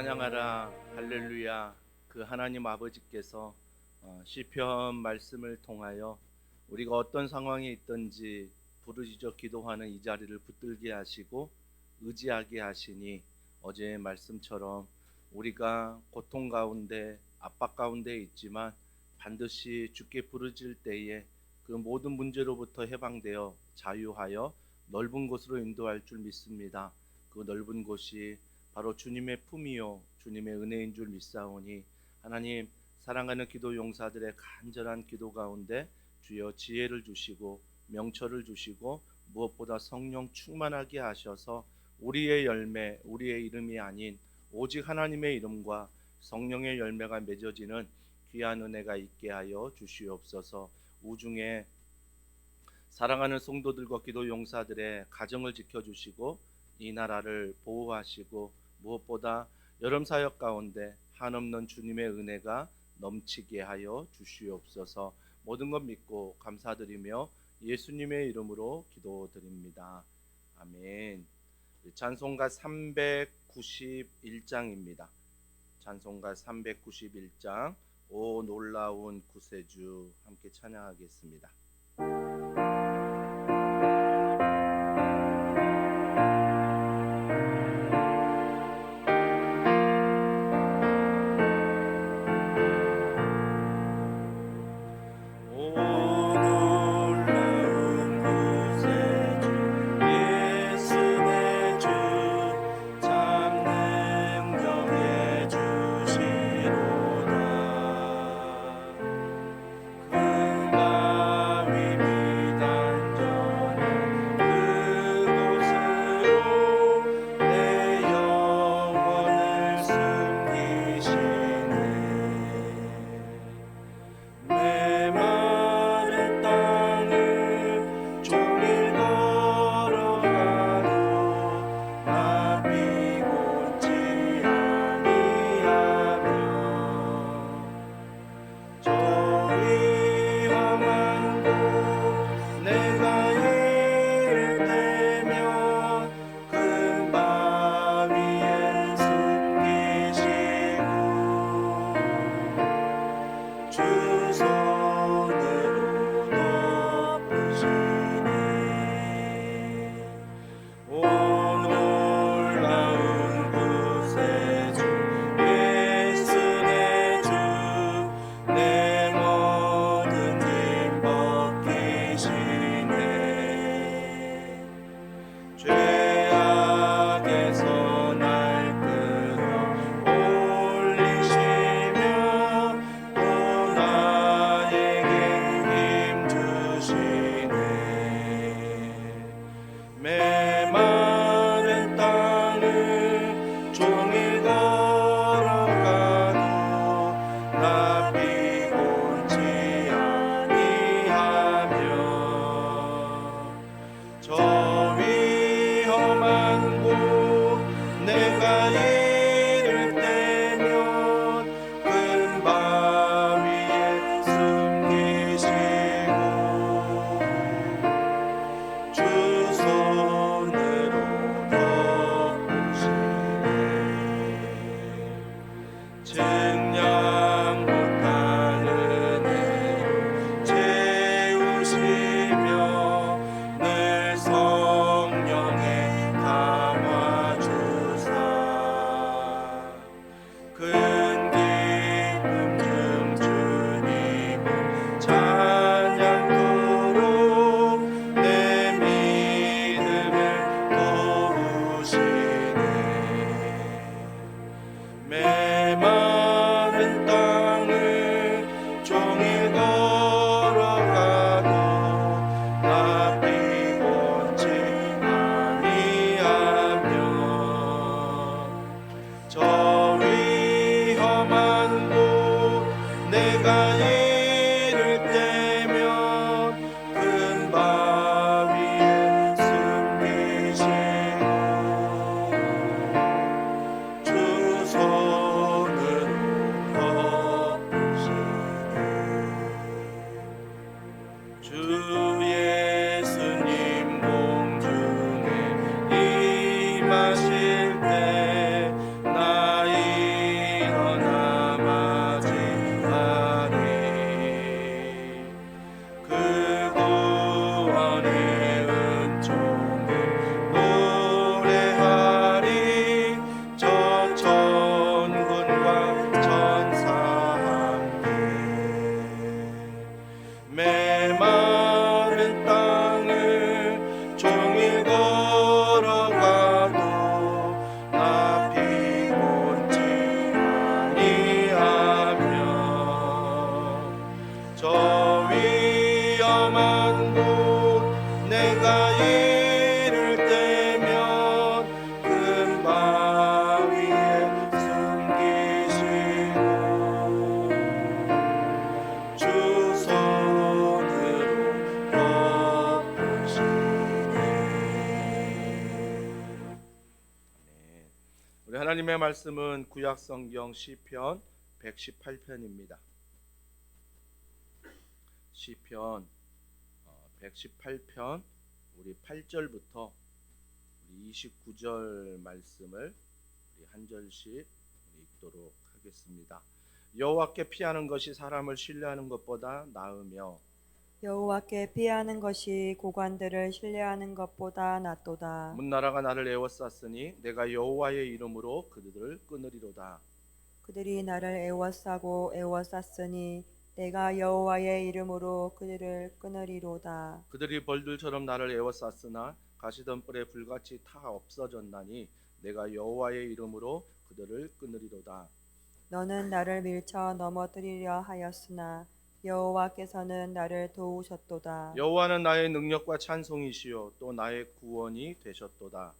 찬양하라 할렐루야. 그 하나님 아버지께서 시편 말씀을 통하여 우리가 어떤 상황에 있든지 부르짖어 기도하는 이 자리를 붙들게 하시고 의지하게 하시니, 어제의 말씀처럼 우리가 고통 가운데 압박 가운데 있지만 반드시 주께 부르짖을 때에 그 모든 문제로부터 해방되어 자유하여 넓은 곳으로 인도할 줄 믿습니다. 그 넓은 곳이 바로 주님의 품이요 주님의 은혜인 줄 믿사오니, 하나님 사랑하는 기도 용사들의 간절한 기도 가운데 주여 지혜를 주시고 명철을 주시고 무엇보다 성령 충만하게 하셔서 우리의 열매, 우리의 이름이 아닌 오직 하나님의 이름과 성령의 열매가 맺어지는 귀한 은혜가 있게 하여 주시옵소서. 우중에 사랑하는 성도들과 기도 용사들의 가정을 지켜주시고 이 나라를 보호하시고, 무엇보다 여름 사역 가운데 한없는 주님의 은혜가 넘치게 하여 주시옵소서. 모든 것 믿고 감사드리며 예수님의 이름으로 기도드립니다. 아멘. 찬송가 391장입니다. 찬송가 391장 오 놀라운 구세주, 함께 찬양하겠습니다. 채우시며 늘 하나님의 말씀은 구약 성경 시편 118편입니다. 시편 118편 우리 8절부터 우리 29절 말씀을 우리 한 절씩 읽도록 하겠습니다. 여호와께 피하는 것이 사람을 신뢰하는 것보다 나으며 여호와께 피하는 것이 고관들을 신뢰하는 것보다 낫도다. 문나라가 나를 애워쌌으니 내가 여호와의 이름으로 그들을 끊으리로다. 그들이 나를 애워싸고 애워쌌으니 내가 여호와의 이름으로 그들을 끊으리로다. 그들이 벌들처럼 나를 애워쌌으나 가시덤불에 불같이 타 없어졌나니 내가 여호와의 이름으로 그들을 끊으리로다. 너는 나를 밀쳐 넘어뜨리려 하였으나 여호와께서는 나를 도우셨도다. 여호와는 나의 능력과 찬송이시요 또 나의 구원이 되셨도다.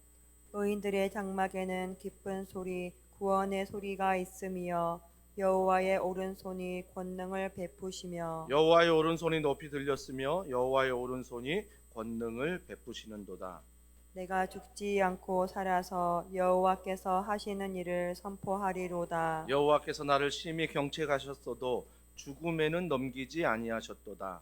의인들의 장막에는 기쁜 소리, 구원의 소리가 있으며 여호와의 오른손이 권능을 베푸시며 여호와의 오른손이 높이 들렸으며 여호와의 오른손이 권능을 베푸시는도다. 내가 죽지 않고 살아서 여호와께서 하시는 일을 선포하리로다. 여호와께서 나를 심히 경책하셨어도 죽음에는 넘기지 아니하셨도다.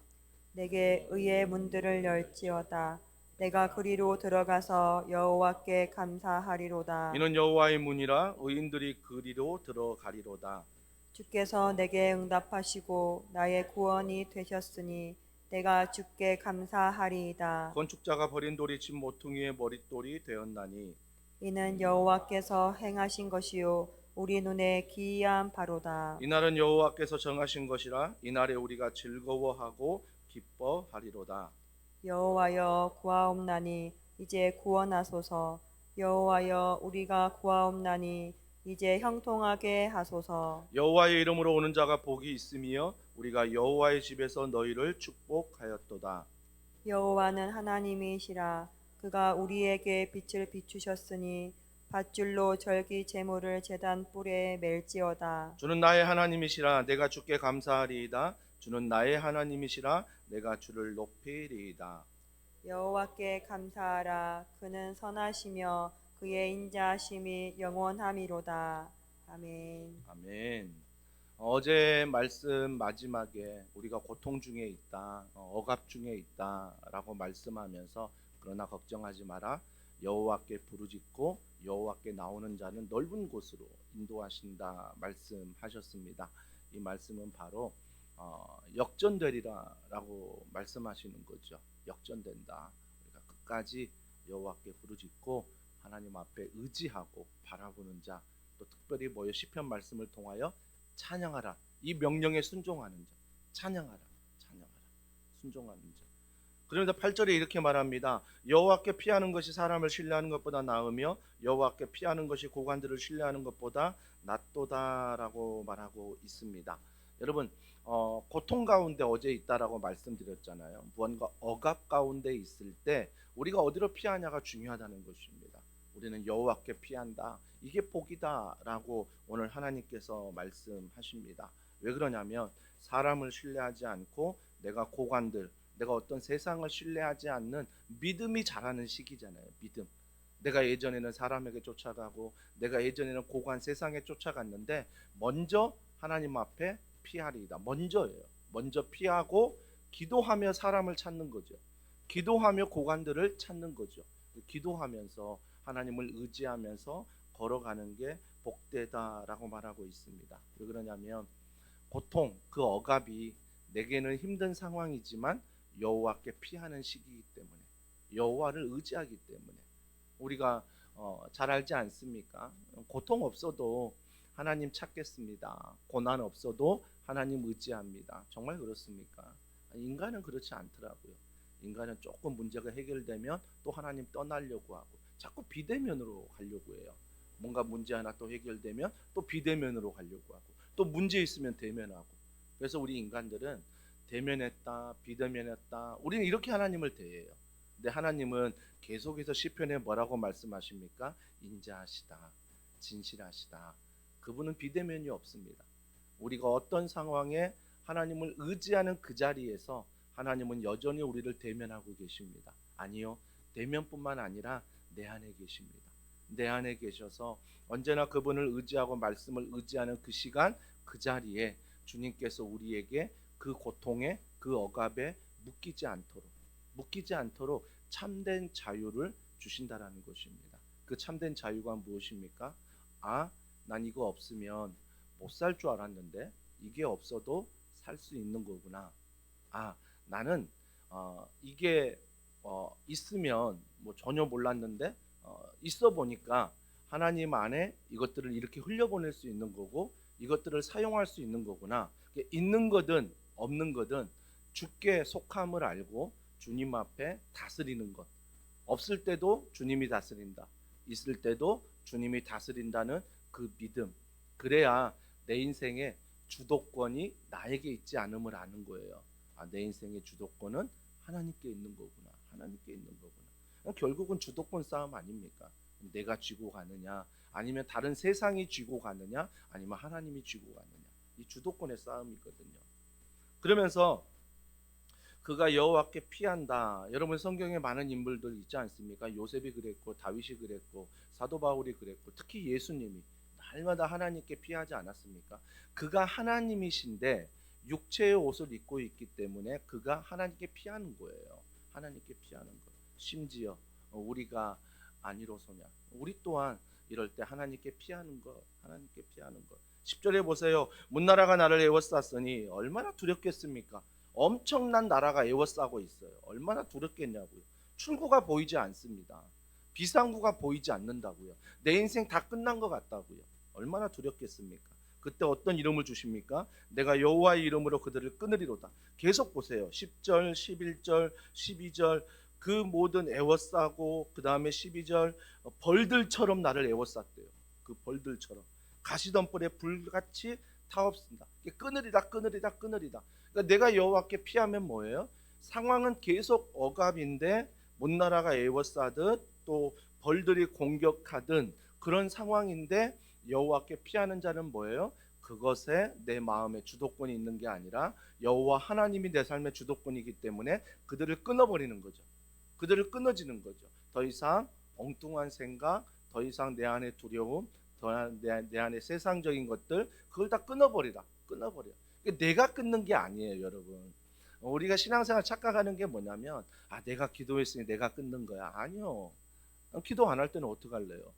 내게 의의 문들을 열지어다. 내가 그리로 들어가서 여호와께 감사하리로다. 이는 여호와의 문이라 의인들이 그리로 들어가리로다. 주께서 내게 응답하시고 나의 구원이 되셨으니 내가 주께 감사하리이다. 건축자가 버린 돌이 집 모퉁이의 머릿돌이 되었나니 이는 여호와께서 행하신 것이요 우리 눈에 기이한 바로다. 이날은 여호와께서 정하신 것이라 이날에 우리가 즐거워하고 기뻐하리로다. 여호와여 구하옵나니 이제 구원하소서. 여호와여 우리가 구하옵나니 이제 형통하게 하소서. 여호와의 이름으로 오는 자가 복이 있으며 우리가 여호와의 집에서 너희를 축복하였도다. 여호와는 하나님이시라. 그가 우리에게 빛을 비추셨으니 밧줄로 절기 제물을 제단 뿔에 멜지어다. 주는 나의 하나님이시라 내가 주께 감사하리이다. 주는 나의 하나님이시라 내가 주를 높이리이다. 여호와께 감사하라. 그는 선하시며 그의 인자하심이 영원함이로다. 아멘. 아멘. 어제 말씀 마지막에 우리가 고통 중에 있다, 억압 중에 있다라고 말씀하면서 그러나 걱정하지 마라. 여호와께 부르짖고 여호와께 나오는 자는 넓은 곳으로 인도하신다 말씀하셨습니다. 이 말씀은 바로 역전되리라라고 말씀하시는 거죠. 역전된다. 우리가 끝까지 여호와께 부르짖고 하나님 앞에 의지하고 바라보는 자, 또 특별히 모여 시편 말씀을 통하여 찬양하라. 이 명령에 순종하는 자. 찬양하라. 찬양하라. 순종하는 자. 그러면서 8절에 이렇게 말합니다. 여호와께 피하는 것이 사람을 신뢰하는 것보다 나으며 여호와께 피하는 것이 고관들을 신뢰하는 것보다 낫도다라고 말하고 있습니다. 여러분, 고통 가운데 어제 있다라고 말씀드렸잖아요. 무언가 억압 가운데 있을 때 우리가 어디로 피하냐가 중요하다는 것입니다. 우리는 여호와께 피한다. 이게 복이다라고 오늘 하나님께서 말씀하십니다. 왜 그러냐면 사람을 신뢰하지 않고 내가 고관들, 내가 어떤 세상을 신뢰하지 않는 믿음이 자라는 시기잖아요. 믿음. 내가 예전에는 사람에게 쫓아가고 내가 예전에는 고관 세상에 쫓아갔는데 먼저 하나님 앞에 피하리이다. 먼저예요. 먼저 피하고 기도하며 사람을 찾는 거죠. 기도하며 고관들을 찾는 거죠. 기도하면서 하나님을 의지하면서 걸어가는 게 복되다라고 말하고 있습니다. 왜 그러냐면 고통, 그 억압이 내게는 힘든 상황이지만 여호와께 피하는 시기이기 때문에, 여호와를 의지하기 때문에 우리가 잘 알지 않습니까? 고통 없어도 하나님 찾겠습니다. 고난 없어도 하나님 의지합니다. 정말 그렇습니까? 인간은 그렇지 않더라고요. 인간은 조금 문제가 해결되면 또 하나님 떠나려고 하고 자꾸 비대면으로 가려고 해요. 뭔가 문제 하나 또 해결되면 또 비대면으로 가려고 하고 또 문제 있으면 대면하고. 그래서 우리 인간들은 대면했다 비대면했다 우리는 이렇게 하나님을 대해요. 근데 하나님은 계속해서 시편에 뭐라고 말씀하십니까? 인자하시다, 진실하시다. 그분은 비대면이 없습니다. 우리가 어떤 상황에 하나님을 의지하는 그 자리에서 하나님은 여전히 우리를 대면하고 계십니다. 아니요, 대면뿐만 아니라 내 안에 계십니다. 내 안에 계셔서 언제나 그분을 의지하고 말씀을 의지하는 그 시간, 그 자리에 주님께서 우리에게 그 고통에, 그 억압에 묶이지 않도록 참된 자유를 주신다라는 것입니다. 그 참된 자유가 무엇입니까? 난 이거 없으면 못 살 줄 알았는데 이게 없어도 살 수 있는 거구나. 나는 이게 있으면 뭐 전혀 몰랐는데 있어 보니까 하나님 안에 이것들을 이렇게 흘려보낼 수 있는 거고 이것들을 사용할 수 있는 거구나. 있는 거든 없는 거든 주께 속함을 알고 주님 앞에 다스리는 것. 없을 때도 주님이 다스린다. 있을 때도 주님이 다스린다는 그 믿음. 그래야 내 인생의 주도권이 나에게 있지 않음을 아는 거예요. 내 인생의 주도권은 하나님께 있는 거구나. 하나님께 있는 거구나. 결국은 주도권 싸움 아닙니까? 내가 쥐고 가느냐, 아니면 다른 세상이 쥐고 가느냐, 아니면 하나님이 쥐고 가느냐. 이 주도권의 싸움이거든요. 그러면서 그가 여호와께 피한다. 여러분 성경에 많은 인물들 있지 않습니까? 요셉이 그랬고 다윗이 그랬고 사도 바울이 그랬고 특히 예수님이 날마다 하나님께 피하지 않았습니까? 그가 하나님이신데 육체의 옷을 입고 있기 때문에 그가 하나님께 피하는 거예요. 하나님께 피하는 것. 심지어 우리가 아니로소냐. 우리 또한 이럴 때 하나님께 피하는 것. 하나님께 피하는 것. 10절에 보세요. 문나라가 나를 에워쌌으니 얼마나 두렵겠습니까? 엄청난 나라가 에워싸고 있어요. 얼마나 두렵겠냐고요. 출구가 보이지 않습니다. 비상구가 보이지 않는다고요. 내 인생 다 끝난 것 같다고요. 얼마나 두렵겠습니까? 그때 어떤 이름을 주십니까? 내가 여호와의 이름으로 그들을 끊으리로다. 계속 보세요. 10절, 11절, 12절 그 모든 에워싸고 그 다음에 12절 벌들처럼 나를 에워쌌대요. 그 벌들처럼 가시덤불에 불같이 타옵습니다. 끊으리다 끊으리다 끊으리다. 그러니까 내가 여호와께 피하면 뭐예요? 상황은 계속 억압인데 못나라가 에워싸듯 또 벌들이 공격하든 그런 상황인데 여호와께 피하는 자는 뭐예요? 그것에 내 마음의 주도권이 있는 게 아니라 여호와 하나님이 내 삶의 주도권이기 때문에 그들을 끊어버리는 거죠. 그들을 끊어지는 거죠. 더 이상 엉뚱한 생각, 더 이상 내 안에 두려움, 내 안에 세상적인 것들 그걸 다 끊어버리라. 끊어버려. 내가 끊는 게 아니에요, 여러분. 우리가 신앙생활 착각하는 게 뭐냐면 내가 기도했으니 내가 끊는 거야. 아니요. 기도 안 할 때는 어떡할래요?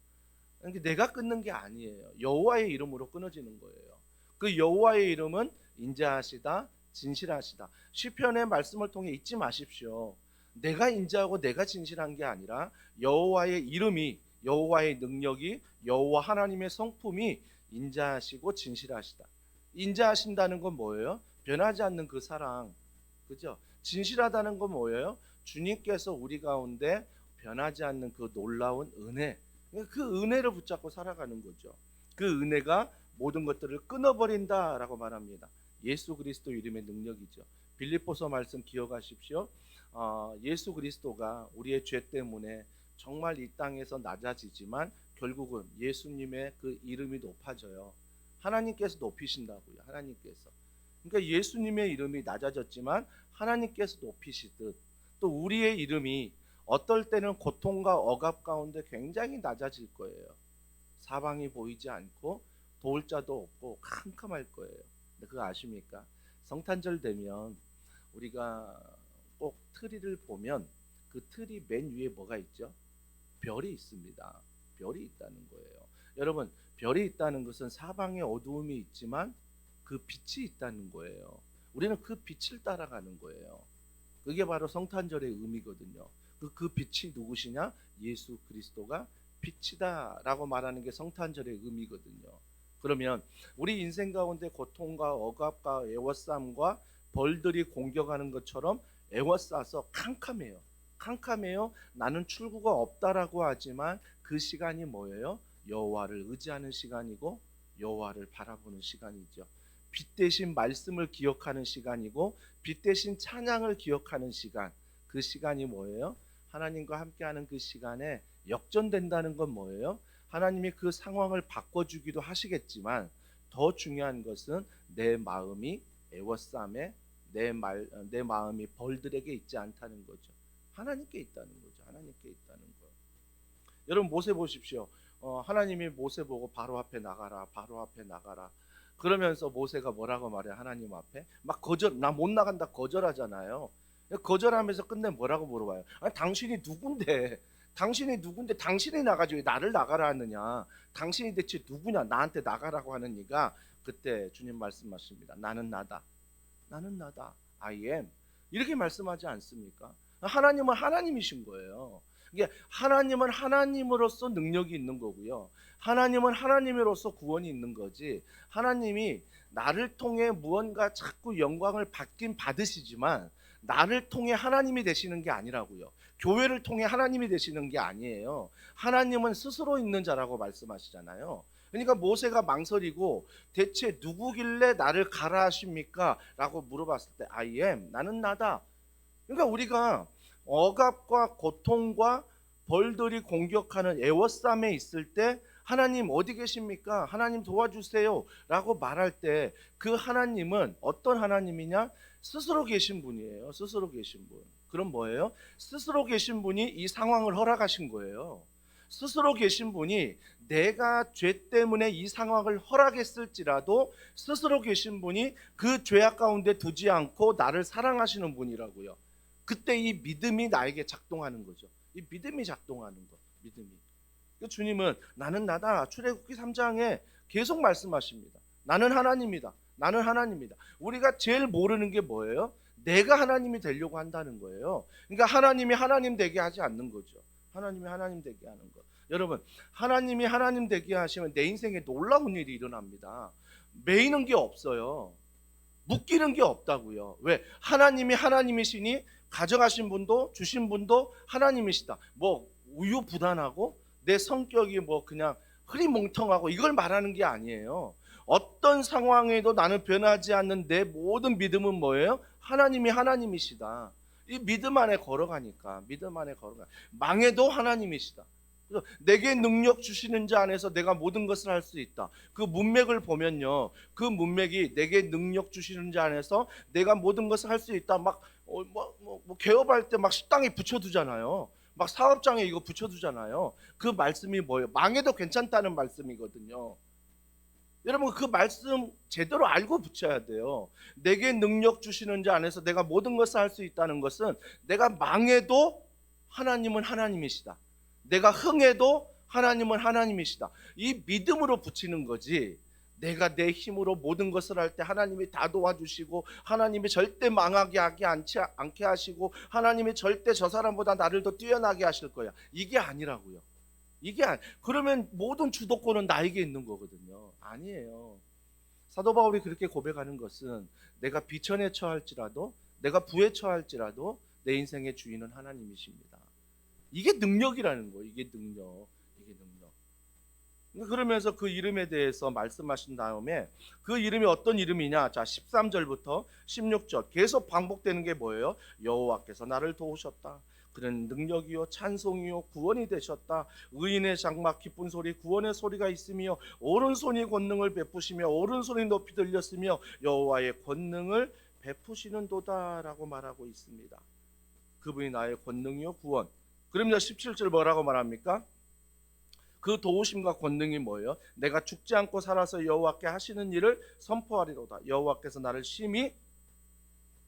내가 끊는 게 아니에요. 여호와의 이름으로 끊어지는 거예요. 그 여호와의 이름은 인자하시다, 진실하시다. 시편의 말씀을 통해 잊지 마십시오. 내가 인자하고 내가 진실한 게 아니라 여호와의 이름이, 여호와의 능력이, 여호와 하나님의 성품이 인자하시고 진실하시다. 인자하신다는 건 뭐예요? 변하지 않는 그 사랑. 그죠? 진실하다는 건 뭐예요? 주님께서 우리 가운데 변하지 않는 그 놀라운 은혜. 그 은혜를 붙잡고 살아가는 거죠. 그 은혜가 모든 것들을 끊어버린다라고 말합니다. 예수 그리스도 이름의 능력이죠. 빌립보서 말씀 기억하십시오. 예수 그리스도가 우리의 죄 때문에 정말 이 땅에서 낮아지지만 결국은 예수님의 그 이름이 높아져요. 하나님께서 높이신다고요. 하나님께서. 그러니까 예수님의 이름이 낮아졌지만 하나님께서 높이시듯 또 우리의 이름이 어떨 때는 고통과 억압 가운데 굉장히 낮아질 거예요. 사방이 보이지 않고 도울 자도 없고 캄캄할 거예요. 근데 그거 아십니까? 성탄절 되면 우리가 꼭 트리를 보면 그 트리 맨 위에 뭐가 있죠? 별이 있습니다. 별이 있다는 거예요. 여러분, 별이 있다는 것은 사방에 어두움이 있지만 그 빛이 있다는 거예요. 우리는 그 빛을 따라가는 거예요. 그게 바로 성탄절의 의미거든요. 그 빛이 누구시냐? 예수 그리스도가 빛이다라고 말하는 게 성탄절의 의미거든요. 그러면 우리 인생 가운데 고통과 억압과 애워싸움과 벌들이 공격하는 것처럼 애워싸서 캄캄해요. 캄캄해요. 나는 출구가 없다라고 하지만 그 시간이 뭐예요? 여호와를 의지하는 시간이고 여호와를 바라보는 시간이죠. 빛 대신 말씀을 기억하는 시간이고 빛 대신 찬양을 기억하는 시간. 그 시간이 뭐예요? 하나님과 함께하는 그 시간에 역전된다는 건 뭐예요? 하나님이 그 상황을 바꿔주기도 하시겠지만 더 중요한 것은 내 마음이 애워싸매 내 마음이 벌들에게 있지 않다는 거죠. 하나님께 있다는 거죠. 하나님께 있다는 거. 여러분 모세 보십시오. 하나님이 모세 보고 바로 앞에 나가라, 바로 앞에 나가라. 그러면서 모세가 뭐라고 말해요? 하나님 앞에 막 거절, 나 못 나간다 거절하잖아요. 거절하면서 끝내 뭐라고 물어봐요? 아니, 당신이 누군데? 당신이 누군데 당신이 나가지 왜 나를 나가라 하느냐? 당신이 대체 누구냐? 나한테 나가라고 하는 이가 그때 주님 말씀하십니다. 나는 나다. 나는 나다. I am. 이렇게 말씀하지 않습니까? 하나님은 하나님이신 거예요. 이게 하나님은 하나님으로서 능력이 있는 거고요. 하나님은 하나님으로서 구원이 있는 거지. 하나님이 나를 통해 무언가 자꾸 영광을 받긴 받으시지만 나를 통해 하나님이 되시는 게 아니라고요. 교회를 통해 하나님이 되시는 게 아니에요. 하나님은 스스로 있는 자라고 말씀하시잖아요. 그러니까 모세가 망설이고 대체 누구길래 나를 가라 하십니까? 라고 물어봤을 때 I am, 나는 나다. 그러니까 우리가 억압과 고통과 벌들이 공격하는 애워쌈에 있을 때 하나님 어디 계십니까? 하나님 도와주세요 라고 말할 때 그 하나님은 어떤 하나님이냐? 스스로 계신 분이에요. 스스로 계신 분. 그럼 뭐예요? 스스로 계신 분이 이 상황을 허락하신 거예요. 스스로 계신 분이 내가 죄 때문에 이 상황을 허락했을지라도 스스로 계신 분이 그 죄악 가운데 두지 않고 나를 사랑하시는 분이라고요. 그때 이 믿음이 나에게 작동하는 거죠. 이 믿음이 작동하는 거. 믿음이. 주님은 나는 나다. 출애굽기 3장에 계속 말씀하십니다. 나는 하나님이다. 나는 하나님이다. 우리가 제일 모르는 게 뭐예요? 내가 하나님이 되려고 한다는 거예요. 그러니까 하나님이 하나님 되게 하지 않는 거죠. 하나님이 하나님 되게 하는 거. 여러분, 하나님이 하나님 되게 하시면 내 인생에 놀라운 일이 일어납니다. 매이는 게 없어요. 묶이는 게 없다고요. 왜? 하나님이 하나님이시니 가져가신 분도 주신 분도 하나님이시다. 뭐 우유부단하고 내 성격이 뭐 그냥 흐리멍텅하고 이걸 말하는 게 아니에요. 어떤 상황에도 나는 변하지 않는 내 모든 믿음은 뭐예요? 하나님이 하나님이시다. 이 믿음 안에 걸어가니까, 믿음 안에 걸어가. 망해도 하나님이시다. 그래서 내게 능력 주시는 자 안에서 내가 모든 것을 할 수 있다. 그 문맥을 보면요, 그 문맥이 내게 능력 주시는 자 안에서 내가 모든 것을 할 수 있다. 막 개업할 때 막 식당에 붙여두잖아요. 막 사업장에 이거 붙여두잖아요. 그 말씀이 뭐예요? 망해도 괜찮다는 말씀이거든요. 여러분 그 말씀 제대로 알고 붙여야 돼요. 내게 능력 주시는 자 안에서 내가 모든 것을 할 수 있다는 것은 내가 망해도 하나님은 하나님이시다. 내가 흥해도 하나님은 하나님이시다. 이 믿음으로 붙이는 거지. 내가 내 힘으로 모든 것을 할 때 하나님이 다 도와주시고 하나님이 절대 망하게 하지 않게 하시고 하나님이 절대 저 사람보다 나를 더 뛰어나게 하실 거야. 이게 아니라고요. 그러면 모든 주도권은 나에게 있는 거거든요. 아니에요. 사도 바울이 그렇게 고백하는 것은 내가 비천에 처할지라도 내가 부에 처할지라도 내 인생의 주인은 하나님이십니다. 이게 능력이라는 거예요. 이게 능력. 그러면서 그 이름에 대해서 말씀하신 다음에 그 이름이 어떤 이름이냐? 자, 13절부터 16절 계속 반복되는 게 뭐예요? 여호와께서 나를 도우셨다. 그는 능력이요 찬송이요 구원이 되셨다. 의인의 장막 기쁜 소리 구원의 소리가 있으며 오른손이 권능을 베푸시며 오른손이 높이 들렸으며 여호와의 권능을 베푸시는도다라고 말하고 있습니다. 그분이 나의 권능이요 구원. 그러면 17절 뭐라고 말합니까? 그 도우심과 권능이 뭐예요? 내가 죽지 않고 살아서 여호와께 하시는 일을 선포하리로다. 여호와께서 나를 심히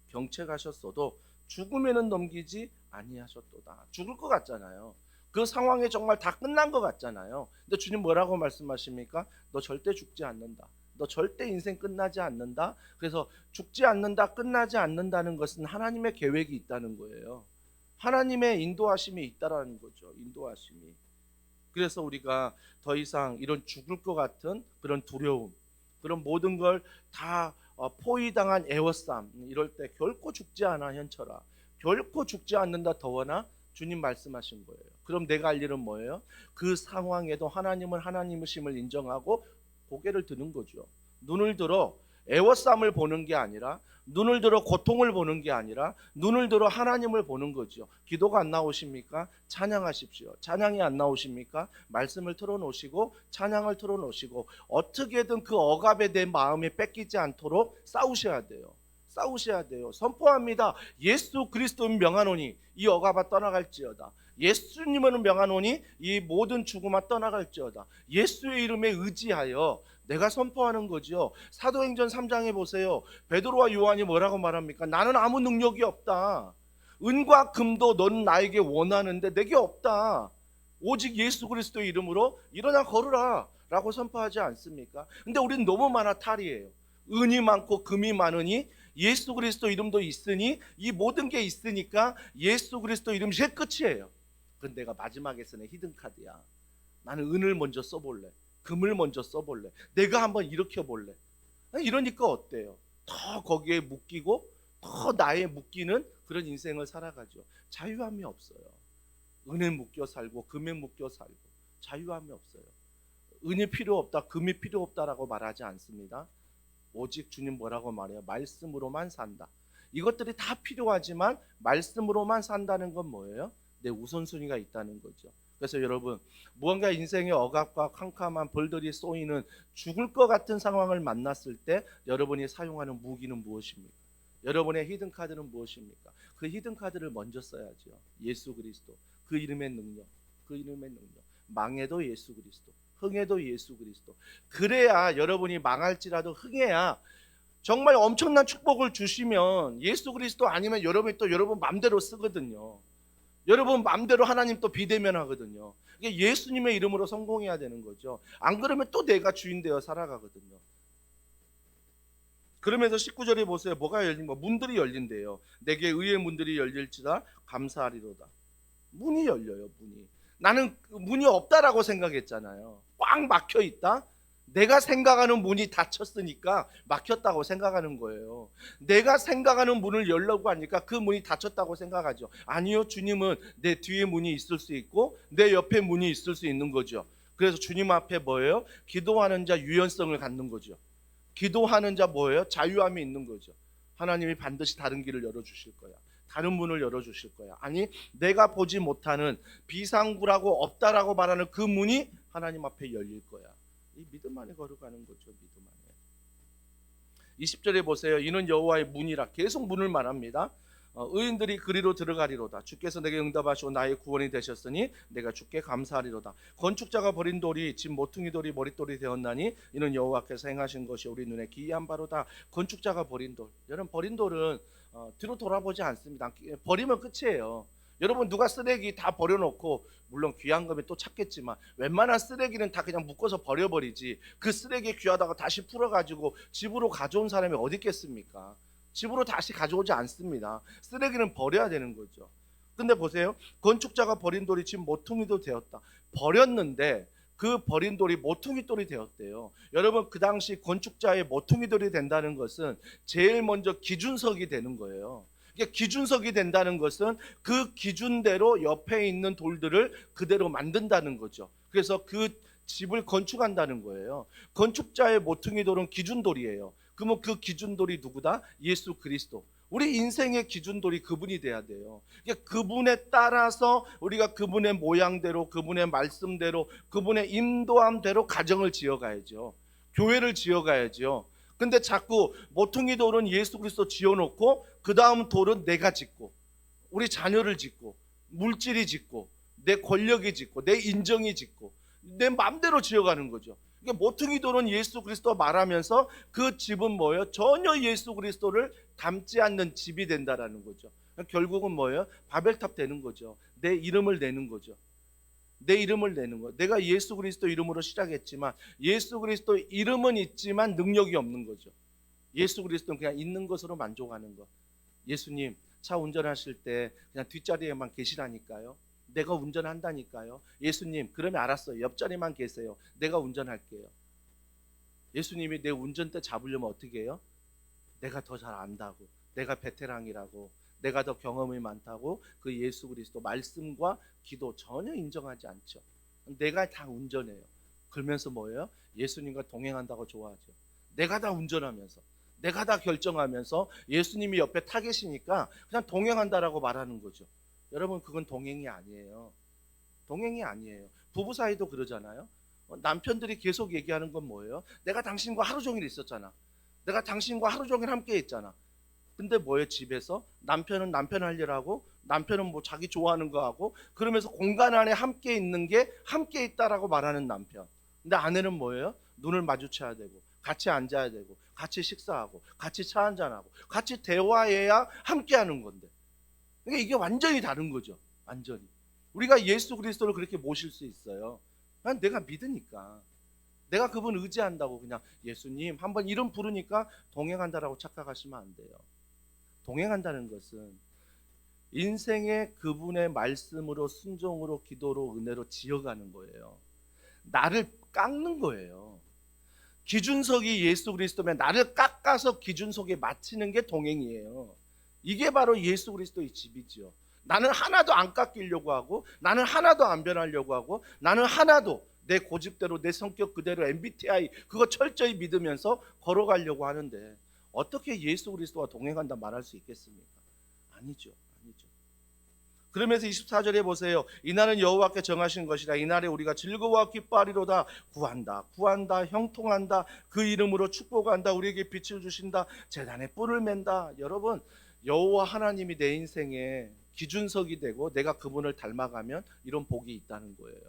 경책하셨어도 죽음에는 넘기지 아니하셨도다. 죽을 것 같잖아요. 그 상황이 정말 다 끝난 것 같잖아요. 근데 주님 뭐라고 말씀하십니까? 너 절대 죽지 않는다. 너 절대 인생 끝나지 않는다. 그래서 죽지 않는다, 끝나지 않는다는 것은 하나님의 계획이 있다는 거예요. 하나님의 인도하심이 있다라는 거죠. 인도하심이. 그래서 우리가 더 이상 이런 죽을 것 같은 그런 두려움, 그런 모든 걸 다 포위당한 애워쌈 이럴 때 결코 죽지 않아 현철아. 결코 죽지 않는다 더워나 주님 말씀하신 거예요. 그럼 내가 할 일은 뭐예요? 그 상황에도 하나님은 하나님이심을 인정하고 고개를 드는 거죠. 눈을 들어 애워쌈을 보는 게 아니라 눈을 들어 고통을 보는 게 아니라 눈을 들어 하나님을 보는 거죠. 기도가 안 나오십니까? 찬양하십시오. 찬양이 안 나오십니까? 말씀을 틀어놓으시고 찬양을 틀어놓으시고 어떻게든 그 억압에 내 마음이 뺏기지 않도록 싸우셔야 돼요. 싸우셔야 돼요. 선포합니다. 예수 그리스도는 명하노니 이 억압아 떠나갈지어다. 예수님을 명하노니 이 모든 죽음아 떠나갈지어다. 예수의 이름에 의지하여 내가 선포하는 거죠. 사도행전 3장에 보세요. 베드로와 요한이 뭐라고 말합니까? 나는 아무 능력이 없다. 은과 금도 넌 나에게 원하는데 내게 없다. 오직 예수 그리스도의 이름으로 일어나 걸으라 라고 선포하지 않습니까? 근데 우리는 너무 많아 탈이에요. 은이 많고 금이 많으니 예수 그리스도 이름도 있으니 이 모든 게 있으니까 예수 그리스도 이름 제일 끝이에요. 그건 내가 마지막에 쓰는 히든카드야. 나는 은을 먼저 써볼래. 금을 먼저 써볼래. 내가 한번 일으켜볼래. 이러니까 어때요? 더 거기에 묶이고 더 나에 묶이는 그런 인생을 살아가죠. 자유함이 없어요. 은에 묶여 살고 금에 묶여 살고 자유함이 없어요. 은이 필요 없다, 금이 필요 없다라고 말하지 않습니다. 오직 주님 뭐라고 말해요? 말씀으로만 산다. 이것들이 다 필요하지만 말씀으로만 산다는 건 뭐예요? 내 우선순위가 있다는 거죠. 그래서 여러분, 무언가 인생의 억압과 캄캄한 벌들이 쏘이는 죽을 것 같은 상황을 만났을 때 여러분이 사용하는 무기는 무엇입니까? 여러분의 히든카드는 무엇입니까? 그 히든카드를 먼저 써야죠. 예수 그리스도, 그 이름의 능력, 그 이름의 능력. 망해도 예수 그리스도, 흥해도 예수 그리스도. 그래야 여러분이 망할지라도 흥해야 정말 엄청난 축복을 주시면 예수 그리스도 아니면 여러분이 또 여러분 맘대로 쓰거든요. 여러분 맘대로 하나님 또 비대면 하거든요. 이게 예수님의 이름으로 성공해야 되는 거죠. 안 그러면 또 내가 주인 되어 살아가거든요. 그러면서 19절에 보세요. 뭐가 열린 거? 문들이 열린대요. 내게 의의 문들이 열릴지라 감사하리로다. 문이 열려요. 문이. 나는 문이 없다라고 생각했잖아요. 꽉 막혀 있다. 내가 생각하는 문이 닫혔으니까 막혔다고 생각하는 거예요. 내가 생각하는 문을 열려고 하니까 그 문이 닫혔다고 생각하죠. 아니요, 주님은 내 뒤에 문이 있을 수 있고 내 옆에 문이 있을 수 있는 거죠. 그래서 주님 앞에 뭐예요? 기도하는 자 유연성을 갖는 거죠. 기도하는 자 뭐예요? 자유함이 있는 거죠. 하나님이 반드시 다른 길을 열어주실 거야. 다른 문을 열어주실 거야. 아니, 내가 보지 못하는 비상구라고 없다라고 말하는 그 문이 하나님 앞에 열릴 거야. 이 믿음 안에 걸어가는 거죠. 믿음 안에. 20절에 보세요. 이는 여호와의 문이라. 계속 문을 말합니다. 의인들이 그리로 들어가리로다. 주께서 내게 응답하시고 나의 구원이 되셨으니 내가 주께 감사하리로다. 건축자가 버린 돌이 집 모퉁이 돌이 머릿돌이 되었나니 이는 여호와께서 행하신 것이 우리 눈에 기이한 바로다. 건축자가 버린 돌. 여러분, 버린 돌은 뒤로 돌아보지 않습니다. 버리면 끝이에요. 여러분, 누가 쓰레기 다 버려놓고, 물론 귀한 거면 또 찾겠지만 웬만한 쓰레기는 다 그냥 묶어서 버려버리지, 그 쓰레기 귀하다가 다시 풀어가지고 집으로 가져온 사람이 어디 있겠습니까? 집으로 다시 가져오지 않습니다. 쓰레기는 버려야 되는 거죠. 근데 보세요. 건축자가 버린 돌이 집 모퉁이도 되었다. 버렸는데 그 버린 돌이 모퉁이 돌이 되었대요. 여러분, 그 당시 건축자의 모퉁이 돌이 된다는 것은 제일 먼저 기준석이 되는 거예요. 이게 기준석이 된다는 것은 그 기준대로 옆에 있는 돌들을 그대로 만든다는 거죠. 그래서 그 집을 건축한다는 거예요. 건축자의 모퉁이 돌은 기준돌이에요. 그러면 그 기준돌이 누구다? 예수 그리스도. 우리 인생의 기준돌이 그분이 돼야 돼요. 그분에 따라서 우리가 그분의 모양대로, 그분의 말씀대로, 그분의 인도함대로 가정을 지어가야죠. 교회를 지어가야죠. 근데 자꾸 모퉁이 돌은 예수 그리스도 지어놓고 그 다음 돌은 내가 짓고, 우리 자녀를 짓고, 물질이 짓고, 내 권력이 짓고, 내 인정이 짓고, 내 마음대로 지어가는 거죠. 모퉁이 돌은 예수 그리스도 말하면서 그 집은 뭐예요? 전혀 예수 그리스도를 닮지 않는 집이 된다라는 거죠. 결국은 뭐예요? 바벨탑 되는 거죠. 내 이름을 내는 거죠. 내 이름을 내는 거. 내가 예수 그리스도 이름으로 시작했지만 예수 그리스도 이름은 있지만 능력이 없는 거죠. 예수 그리스도는 그냥 있는 것으로 만족하는 거. 예수님, 차 운전하실 때 그냥 뒷자리에만 계시라니까요. 내가 운전한다니까요. 예수님, 그러면 알았어요. 옆자리만 계세요. 내가 운전할게요. 예수님이 내 운전대 잡으려면 어떻게 해요? 내가 더 잘 안다고, 내가 베테랑이라고, 내가 더 경험이 많다고 그 예수 그리스도 말씀과 기도 전혀 인정하지 않죠. 내가 다 운전해요. 그러면서 뭐예요? 예수님과 동행한다고 좋아하죠. 내가 다 운전하면서, 내가 다 결정하면서 예수님이 옆에 타 계시니까 그냥 동행한다라고 말하는 거죠. 여러분, 그건 동행이 아니에요. 동행이 아니에요. 부부 사이도 그러잖아요. 남편들이 계속 얘기하는 건 뭐예요? 내가 당신과 하루 종일 있었잖아. 내가 당신과 하루 종일 함께 했잖아. 근데 뭐예요? 집에서 남편은 남편 할 일 하고 남편은 뭐 자기 좋아하는 거 하고 그러면서 공간 안에 함께 있는 게 함께 있다라고 말하는 남편. 근데 아내는 뭐예요? 눈을 마주쳐야 되고 같이 앉아야 되고 같이 식사하고 같이 차 한잔하고 같이 대화해야 함께 하는 건데. 그러니까 이게 완전히 다른 거죠. 완전히. 우리가 예수 그리스도를 그렇게 모실 수 있어요. 난 내가 믿으니까. 내가 그분 의지한다고 그냥 예수님 한번 이름 부르니까 동행한다라고 착각하시면 안 돼요. 동행한다는 것은 인생의 그분의 말씀으로 순종으로 기도로 은혜로 지어가는 거예요. 나를 깎는 거예요. 기준석이 예수 그리스도면 나를 깎아서 기준석에 맞추는 게 동행이에요. 이게 바로 예수 그리스도의 집이지요. 나는 하나도 안 깎이려고 하고 나는 하나도 안 변하려고 하고 나는 하나도 내 고집대로 내 성격 그대로 MBTI 그거 철저히 믿으면서 걸어가려고 하는데 어떻게 예수 그리스도와 동행한다 말할 수 있겠습니까? 아니죠. 아니죠. 그러면서 24절에 보세요. 이날은 여호와께 정하신 것이라. 이날에 우리가 즐거워 기뻐하리로다. 구한다 구한다 형통한다. 그 이름으로 축복한다. 우리에게 빛을 주신다. 제단에 뿔을 맨다. 여러분, 여호와 하나님이 내 인생의 기준석이 되고 내가 그분을 닮아가면 이런 복이 있다는 거예요.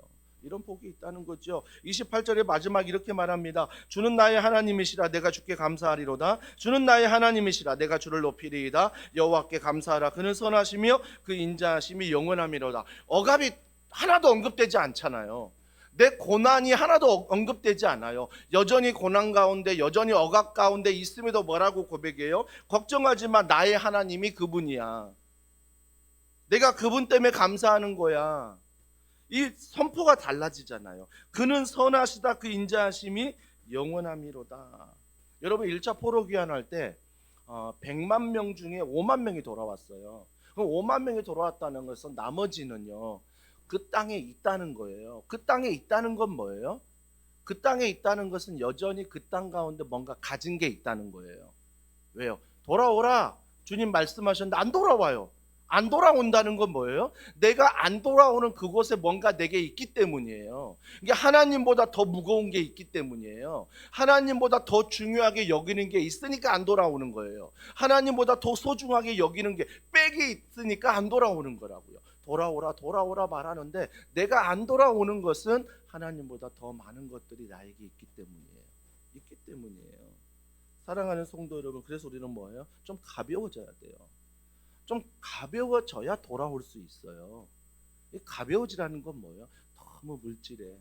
이런 복이 있다는 거죠. 28절의 마지막 이렇게 말합니다. 주는 나의 하나님이시라. 내가 주께 감사하리로다. 주는 나의 하나님이시라. 내가 주를 높이리이다. 여호와께 감사하라. 그는 선하시며 그 인자하심이 영원함이로다. 억압이 하나도 언급되지 않잖아요. 내 고난이 하나도 언급되지 않아요. 여전히 고난 가운데 여전히 억압 가운데 있음에도 뭐라고 고백해요? 걱정하지 마. 나의 하나님이 그분이야. 내가 그분 때문에 감사하는 거야. 이 선포가 달라지잖아요. 그는 선하시다. 그 인자하심이 영원함이로다. 여러분 1차 포로귀환할 때 100만 명 중에 5만 명이 돌아왔어요. 그럼 5만 명이 돌아왔다는 것은 나머지는요 그 땅에 있다는 거예요. 그 땅에 있다는 건 뭐예요? 그 땅에 있다는 것은 여전히 그 땅 가운데 뭔가 가진 게 있다는 거예요. 왜요? 돌아오라 주님 말씀하셨는데 안 돌아와요. 안 돌아온다는 건 뭐예요? 내가 안 돌아오는 그곳에 뭔가 내게 있기 때문이에요. 이게 하나님보다 더 무거운 게 있기 때문이에요. 하나님보다 더 중요하게 여기는 게 있으니까 안 돌아오는 거예요. 하나님보다 더 소중하게 여기는 게 백이 있으니까 안 돌아오는 거라고요. 돌아오라 돌아오라 말하는데 내가 안 돌아오는 것은 하나님보다 더 많은 것들이 나에게 있기 때문이에요. 있기 때문이에요. 사랑하는 성도 여러분, 그래서 우리는 뭐예요? 좀 가벼워져야 돼요. 좀 가벼워져야 돌아올 수 있어요. 이 가벼워지라는 건 뭐예요? 너무 물질에,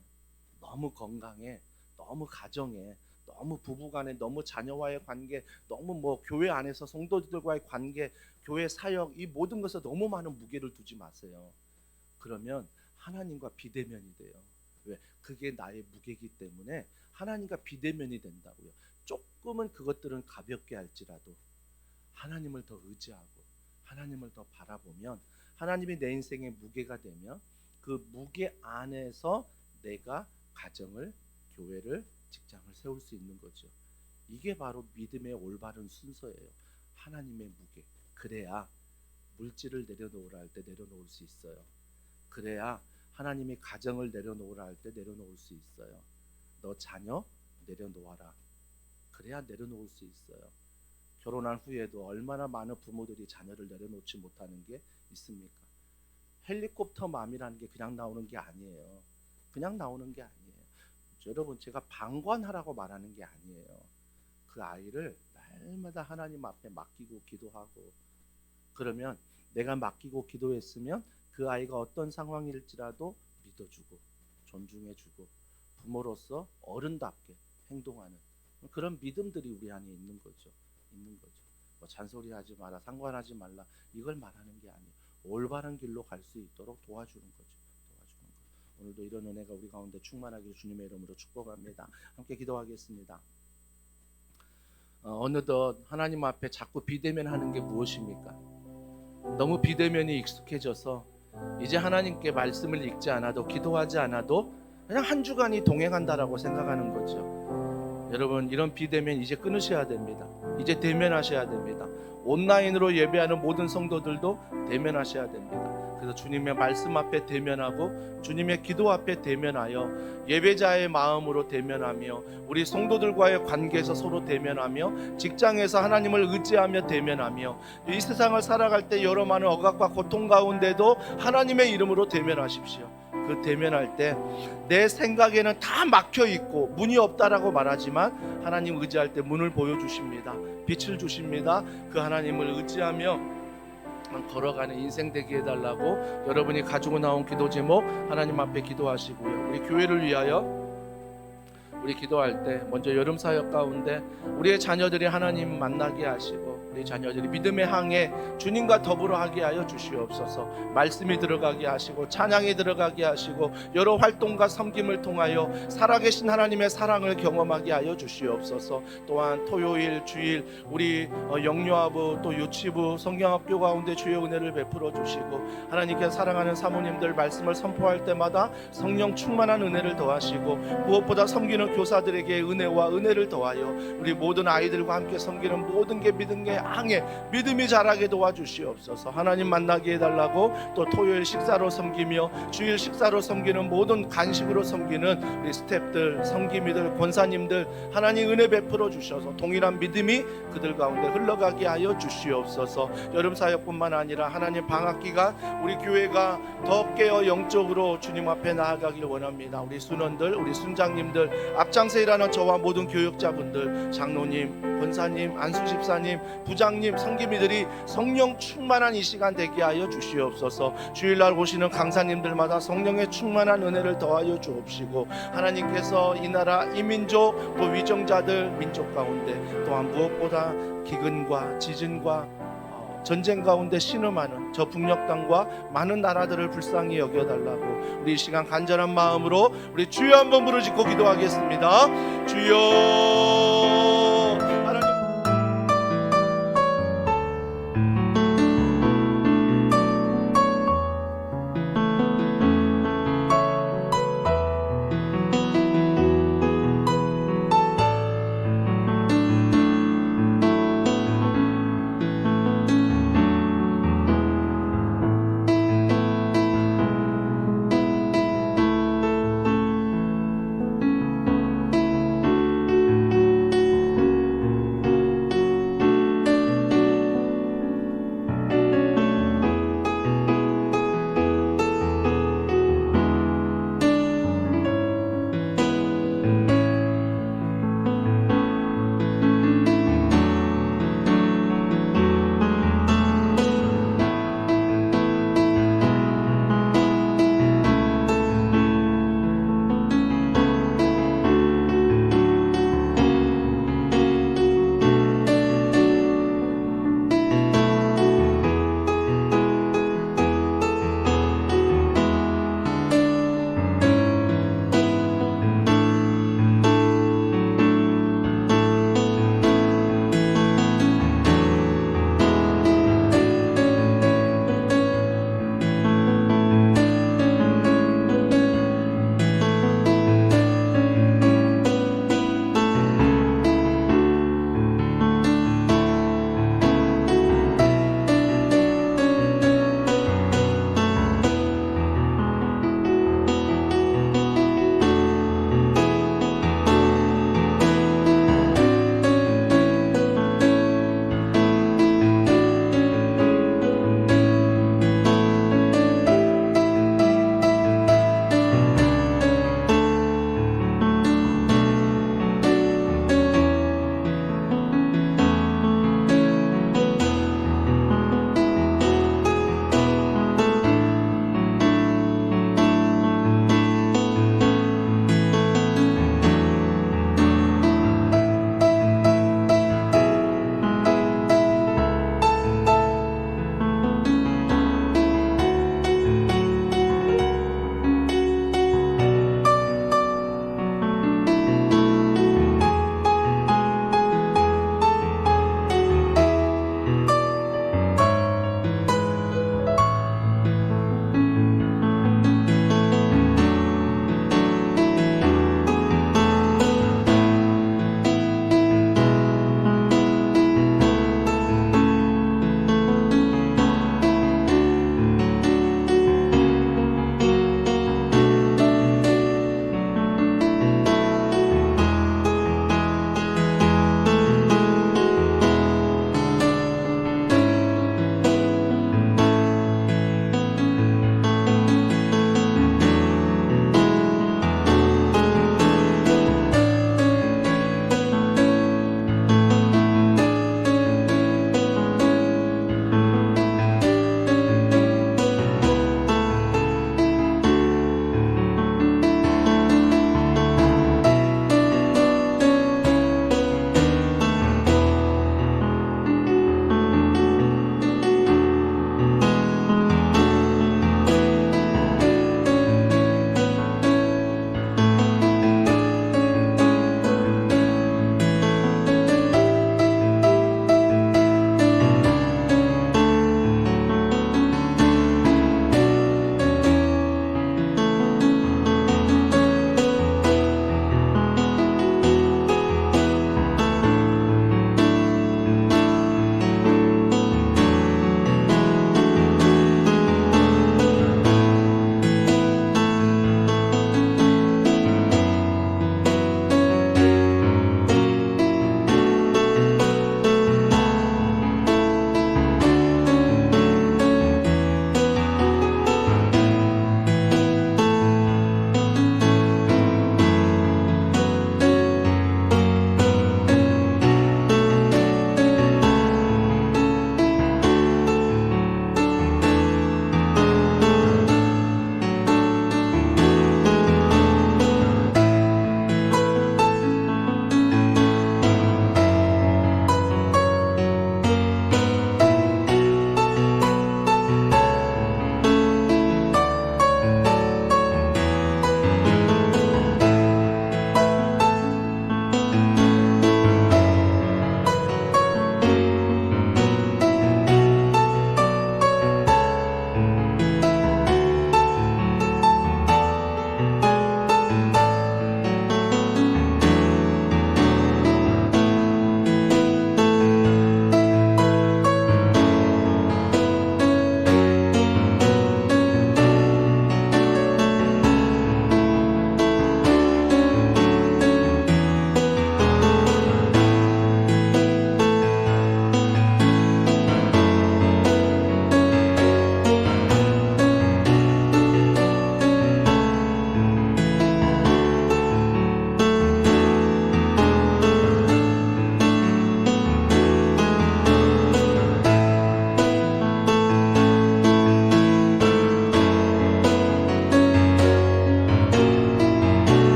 너무 건강에, 너무 가정에, 너무 부부간에, 너무 자녀와의 관계, 너무 뭐 교회 안에서 성도들과의 관계, 교회 사역, 이 모든 것에 너무 많은 무게를 두지 마세요. 그러면 하나님과 비대면이 돼요. 왜? 그게 나의 무게이기 때문에 하나님과 비대면이 된다고요. 조금은 그것들은 가볍게 할지라도 하나님을 더 의지하고 하나님을 더 바라보면 하나님이 내 인생의 무게가 되면 그 무게 안에서 내가 가정을, 교회를, 직장을 세울 수 있는 거죠. 이게 바로 믿음의 올바른 순서예요. 하나님의 무게. 그래야 물질을 내려놓으라 할 때 내려놓을 수 있어요. 그래야 하나님이 가정을 내려놓으라 할 때 내려놓을 수 있어요. 너 자녀 내려놓아라. 그래야 내려놓을 수 있어요. 결혼한 후에도 얼마나 많은 부모들이 자녀를 내려놓지 못하는 게 있습니까? 헬리콥터 맘이라는 게 그냥 나오는 게 아니에요. 그냥 나오는 게 아니에요. 여러분, 제가 방관하라고 말하는 게 아니에요. 그 아이를 날마다 하나님 앞에 맡기고 기도하고, 그러면 내가 맡기고 기도했으면 그 아이가 어떤 상황일지라도 믿어주고 존중해주고 부모로서 어른답게 행동하는 그런 믿음들이 우리 안에 있는 거죠. 뭐 잔소리하지 마라, 상관하지 말라, 이걸 말하는 게 아니에요. 올바른 길로 갈 수 있도록 도와주는 거죠. 오늘도 이런 은혜가 우리 가운데 충만하기를 주님의 이름으로 축복합니다. 함께 기도하겠습니다. 어느덧 하나님 앞에 자꾸 비대면하는 게 무엇입니까? 너무 비대면이 익숙해져서 이제 하나님께 말씀을 읽지 않아도, 기도하지 않아도 그냥 한 주간이 동행한다라고 생각하는 거죠. 여러분, 이런 비대면 이제 끊으셔야 됩니다. 이제 대면하셔야 됩니다. 온라인으로 예배하는 모든 성도들도 대면하셔야 됩니다. 그래서 주님의 말씀 앞에 대면하고 주님의 기도 앞에 대면하여 예배자의 마음으로 대면하며 우리 성도들과의 관계에서 서로 대면하며 직장에서 하나님을 의지하며 대면하며 이 세상을 살아갈 때 여러 많은 억압과 고통 가운데도 하나님의 이름으로 대면하십시오. 그 대면할 때 내 생각에는 다 막혀 있고 문이 없다라고 말하지만 하나님 의지할 때 문을 보여주십니다. 빛을 주십니다. 그 하나님을 의지하며 걸어가는 인생 되게 해달라고 여러분이 가지고 나온 기도 제목 하나님 앞에 기도하시고요. 우리 교회를 위하여 우리 기도할 때 먼저 여름 사역 가운데 우리의 자녀들이 하나님 만나게 하시고 우리 자녀들이 믿음의 항해 주님과 더불어 하게 하여 주시옵소서. 말씀이 들어가게 하시고 찬양이 들어가게 하시고 여러 활동과 섬김을 통하여 살아계신 하나님의 사랑을 경험하게 하여 주시옵소서. 또한 토요일 주일 우리 영유아부 또 유치부 성경학교 가운데 주의 은혜를 베풀어 주시고 하나님께 사랑하는 사모님들 말씀을 선포할 때마다 성령 충만한 은혜를 더하시고 무엇보다 섬기는 교사들에게 은혜와 은혜를 더하여 우리 모든 아이들과 함께 섬기는 모든 게 믿음의 항해 믿음이 자라게 도와주시옵소서. 하나님 만나게 해달라고 또 토요일 식사로 섬기며 주일 식사로 섬기는 모든 간식으로 섬기는 우리 스태프들 섬김이들 권사님들 하나님 은혜 베풀어 주셔서 동일한 믿음이 그들 가운데 흘러가게 하여 주시옵소서. 여름 사역뿐만 아니라 하나님 방학기간 우리 교회가 더 깨어 영적으로 주님 앞에 나아가길 원합니다. 우리 순원들 우리 순장님들 앞장서 일하는 저와 모든 교육자분들 장로님 권사님 안수집사님 부장님 성김이들이 성령 충만한 이 시간 되게 하여 주시옵소서. 주일날 오시는 강사님들마다 성령의 충만한 은혜를 더하여 주옵시고 하나님께서 이 나라 이 민족 또 위정자들 민족 가운데 또한 무엇보다 기근과 지진과 전쟁 가운데 신음하는 저 북녘 땅과 많은 나라들을 불쌍히 여겨달라고 우리 이 시간 간절한 마음으로 우리 주여 한번 부르짖고 기도하겠습니다. 주여